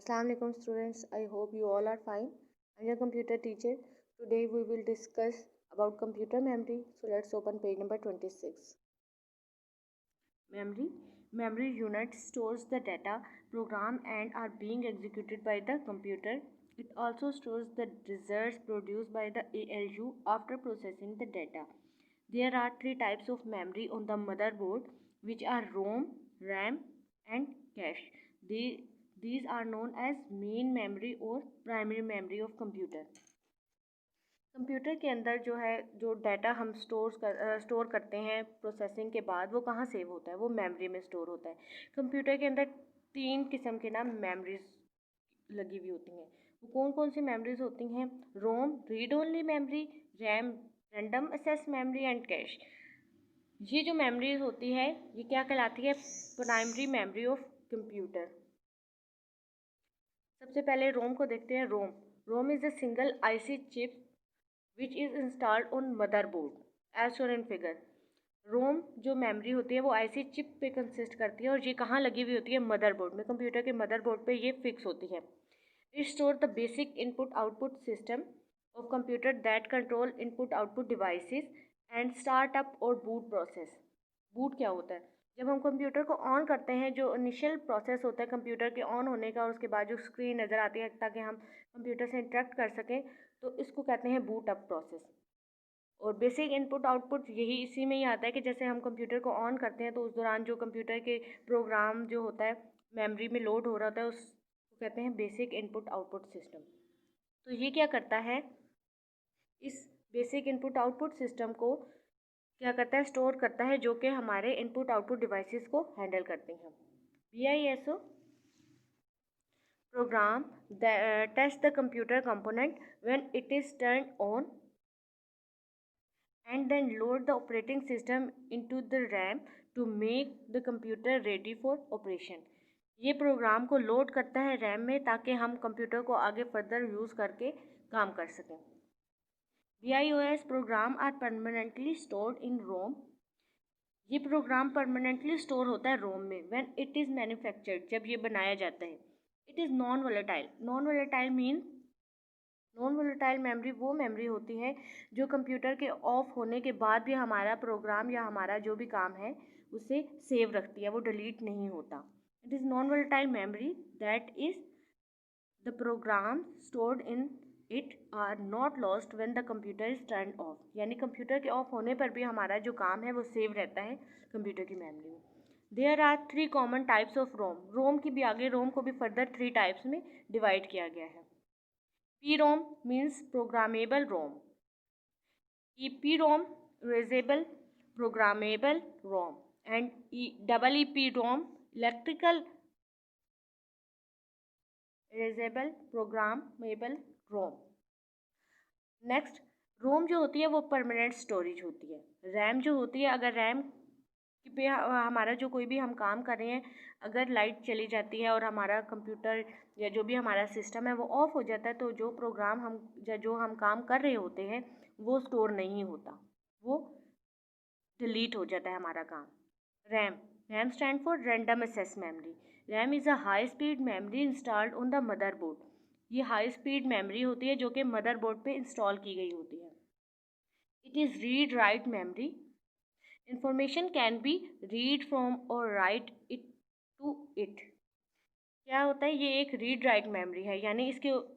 Assalamu alaikum students. I hope you all are fine. I'm your computer teacher. Today we will discuss about computer memory. So let's open page number 26. Memory. Memory unit stores the data, program and are being executed by the computer. It also stores the results produced by the ALU after processing the data. There are three types of memory on the motherboard, which are ROM, RAM and cache. These are known as main memory और primary memory of computer. Computer के अंदर जो data हम store करते हैं processing के बाद, वो कहाँ सेव होता है? वो मेमोरी में स्टोर होता है। कंप्यूटर के अंदर तीन किस्म के मेमोरीज लगी हुई होती हैं। वो कौन कौन सी मेमोरीज होती हैं? ROM read only memory, RAM random access memory and cache. ये जो मेमोरीज होती है ये क्या कहलाती है? Primary memory of computer. सबसे पहले रोम को देखते हैं। ROM is a single IC chip which is installed on motherboard as shown in figure. ROM जो मेमोरी होती है वो आईसी चिप पे कंसिस्ट करती है और ये कहाँ लगी हुई होती है? मदरबोर्ड में। कंप्यूटर के मदरबोर्ड पे ये फिक्स होती है। It store the basic input output system of computer that control input output devices and startup और बूट प्रोसेस। बूट क्या होता है? जब हम कंप्यूटर को ऑन करते हैं, जो इनिशियल प्रोसेस होता है कंप्यूटर के ऑन होने का और उसके बाद जो स्क्रीन नज़र आती है ताकि हम कंप्यूटर से इंटरेक्ट कर सकें, तो इसको कहते हैं बूट अप प्रोसेस। और बेसिक इनपुट आउटपुट यही इसी में ही आता है कि जैसे हम कंप्यूटर को ऑन करते हैं तो उस दौरान जो कंप्यूटर के प्रोग्राम जो होता है मेमोरी में लोड हो रहा होता है उसको कहते हैं बेसिक इनपुट आउटपुट सिस्टम। तो ये क्या करता है? इस बेसिक इनपुट आउटपुट सिस्टम को क्या करता है? स्टोर करता है, जो कि हमारे इनपुट आउटपुट डिवाइसेस को हैंडल करती हैं। BISO program test the computer component when it is turned on and then load the operating system into the RAM to make the computer ready for operation। ये programme को load करता है RAM में ताकि हम computer को आगे further use करके काम कर सकें। BIOS program are permanently stored in ROM. ये प्रोग्राम परमानेंटली स्टोर होता है रोम में। व्हेन इट इज़ मैन्युफैक्चर्ड, जब ये बनाया जाता है। It is non volatile. Non volatile mean non volatile memory वो मेमोरी होती है जो कंप्यूटर के ऑफ होने के बाद भी हमारा प्रोग्राम या हमारा जो भी काम है उसे सेव रखती है, वो डिलीट नहीं होता। It is non volatile memory that is the program stored in it are not lost when the computer is turn off. यानी कंप्यूटर के ऑफ होने पर भी हमारा जो काम है वो सेव रहता है कंप्यूटर की मेमोरी में। There are three common types of ROM. ROM की भी आगे रोम को भी फर्दर थ्री टाइप्स में डिवाइड किया गया है। PROM means programmable ROM, EPROM erasable programmable ROM, and EEPROM electrical erasable programmable ROM। Next, ROM जो होती है वो परमानेंट स्टोरेज होती है। रैम जो होती है, अगर रैम पे हमारा जो कोई भी हम काम कर रहे हैं, अगर लाइट चली जाती है और हमारा कंप्यूटर या जो भी हमारा सिस्टम है वो ऑफ हो जाता है, तो जो प्रोग्राम हम या जो हम काम कर रहे होते हैं वो स्टोर नहीं होता, वो डिलीट हो जाता है हमारा काम। RAM stand for random access memory. RAM is a high speed memory installed on the motherboard. ये हाई स्पीड मेमोरी होती है जो कि मदरबोर्ड पे इंस्टॉल की गई होती है। It is read write memory. Information can be read from और राइट इट टू इट। क्या होता है? ये एक रीड राइट मेमोरी है, यानी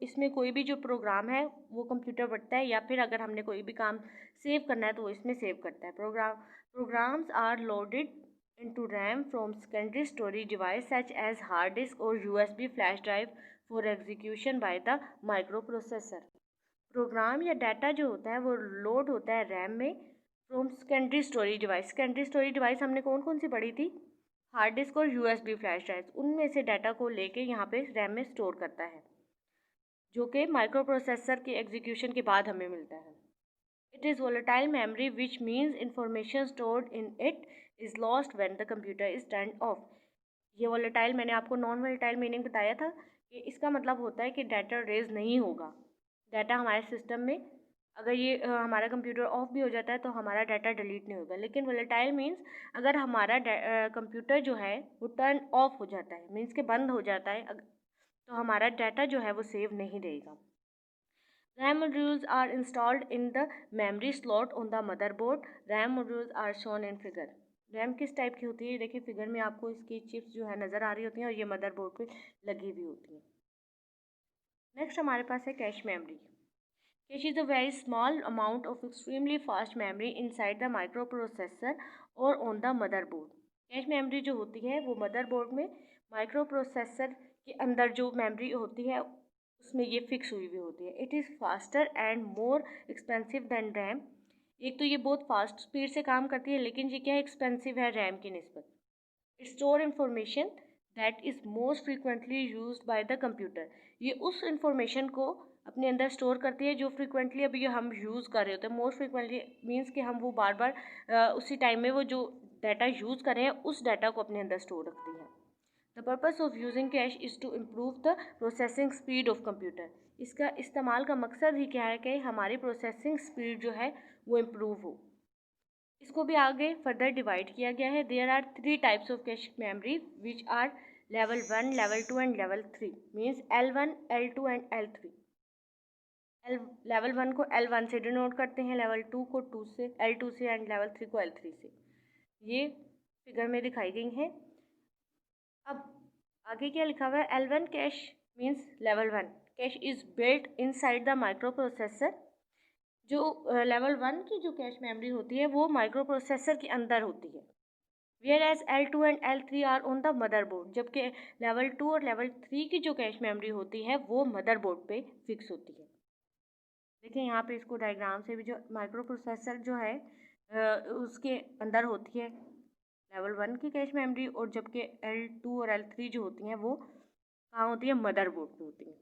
इसमें कोई भी जो प्रोग्राम है वो कंप्यूटर पढ़ता है, या फिर अगर हमने कोई भी काम सेव करना है तो वो इसमें सेव करता है। Programs are loaded into RAM from secondary storage device such as hard disk or USB flash drive for execution by the microprocessor। Program या डाटा जो होता है वो लोड होता है रैम में from secondary storage device. Secondary storage device हमने कौन कौन सी पढ़ी थी? हार्ड डिस्क और USB फ्लैश ड्राइव। उनमें से डाटा को लेके यहाँ पे रैम में स्टोर करता है, जो कि माइक्रो प्रोसेसर के एग्जीक्यूशन के बाद हमें मिलता है। It is volatile memory which means information stored in it is lost when the computer is turn off. ये वोलेटाइल मैंने आपको नॉन वोलेटाइल मीनिंग बताया था कि इसका मतलब होता है कि डाटा रेज नहीं होगा। डाटा हमारे सिस्टम में अगर ये हमारा कंप्यूटर ऑफ भी हो जाता है तो हमारा डाटा डिलीट नहीं होगा। लेकिन वोलेटाइल मीन्स अगर हमारा कंप्यूटर जो है वो टर्न ऑफ हो जाता है, मीन्स के बंद हो जाता है, तो हमारा डाटा जो है वो सेव नहीं रहेगा। RAM modules are installed in the memory slot on the motherboard. RAM modules are shown in figure. RAM किस टाइप की होती है, देखिए फिगर में आपको इसकी चिप्स जो है नज़र आ रही होती हैं और ये मदरबोर्ड पे लगी हुई होती हैं। नेक्स्ट हमारे पास है cache memory. Cache is a very small amount of extremely fast memory inside the microprocessor और on the motherboard. Cache memory जो होती है वो मदरबोर्ड में माइक्रो प्रोसेसर के अंदर जो मेमोरी होती है उसमें ये फिक्स हुई होती है। It is faster and more expensive than RAM. एक तो ये बहुत फास्ट स्पीड से काम करती है, लेकिन ये क्या एक्सपेंसिव है रैम की निस्बत। It store information that is most frequently used by the computer. ये उस इंफॉर्मेशन को अपने अंदर स्टोर करती है जो फ्रीक्वेंटली अभी हम यूज़ कर रहे होते हैं। मोस्ट फ्रीक्वेंटली मीन्स कि हम वो बार बार उसी टाइम में वो जो डाटा यूज़ कर रहे हैं उस डाटा को अपने अंदर स्टोर रखती है। The purpose of using cache is to improve the processing speed of computer. इसका इस्तेमाल का मकसद ही क्या है कि हमारी प्रोसेसिंग स्पीड जो है वो इम्प्रूव हो। इसको भी आगे फर्दर डिवाइड किया गया है। There are 3 types of cache memory which are level 1, level 2 and level 3 means L1, L2 and L3। Level 1 को L1 से डिनोट करते हैं, लेवल 2 को L2 से एंड लेवल 3 को L3 से। ये फिगर में दिखाई गई हैं। अब आगे क्या लिखा हुआ है, L1 cash means level 1 cash is built inside the micro processor. जो लेवल 1 की जो कैश मेमोरी होती है वो माइक्रो प्रोसेसर के अंदर होती है। Whereas L2 and L3 are on the motherboard. जबकि लेवल 2 और लेवल 3 की जो कैश मेमोरी होती है वो मदरबोर्ड पे फिक्स होती है। देखिए यहाँ पे इसको डायग्राम से भी जो माइक्रो प्रोसेसर जो है उसके अंदर होती है लेवल 1 की कैश मेमोरी, और जबकि L2 और L3 जो होती हैं वो कहाँ होती है, मदरबोर्ड पे होती हैं।